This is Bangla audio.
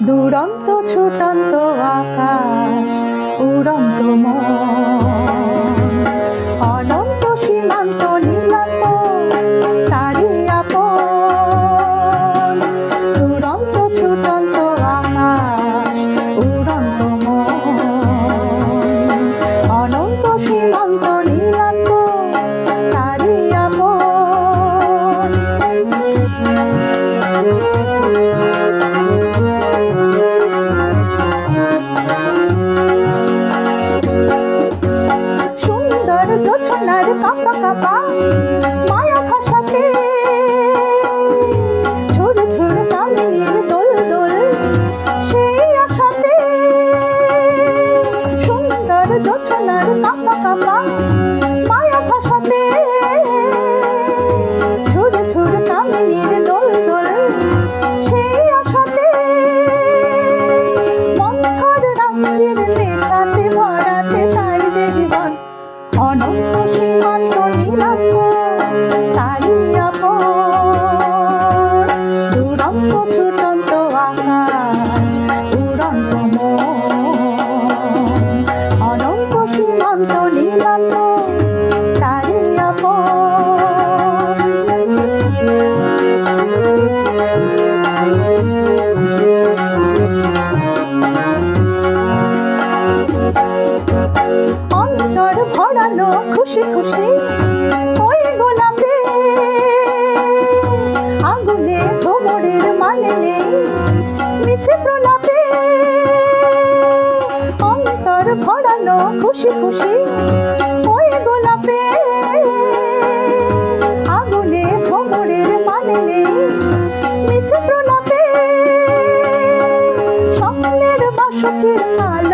দুরন্ত ছুটন্ত আকাশ, উড়ন্ত মন, অনন্ত সীমান্ত নীলান্ত তারি আপন। দুরন্ত ছুটন্ত আকাশ, উড়ন্ত মন, অনন্ত সীমান্ত নীলান্ত তারি আপন। সুন্দর জোছনার কাঁপা কাঁপা মায়া ভাষাতে ঝুর ঝুর কামিনীর দোল দোল সেই আশাতে। সুন্দর জোছনার কাঁপা কাঁপা মায়া ভাষাতে ঝুর ঝুর কামিনীর দোল দোল সেই আশাতে। মন্থর রাত্রির নেশাতে ভরাতে তাই যে জীবন, অনন্ত সীমান্ত নীলান্ত তারি আপন। দুরন্ত ছুটন্ত আকাশ, উড়ন্ত মন, অনন্ত সীমান্ত নীলান্ত তারি আপন। অন্তর ভরানো খুশি খুশি ওই গোলাপে, আগুনে ভ্রমরের মানে নেই মিছে প্রলাপে। অন্তর ভরানো খুশি খুশি ওই গোলাপে, আগুনে ভ্রমরের মানে নেই মিছে প্রলাপে। স্বপ্নের বাসকের আলো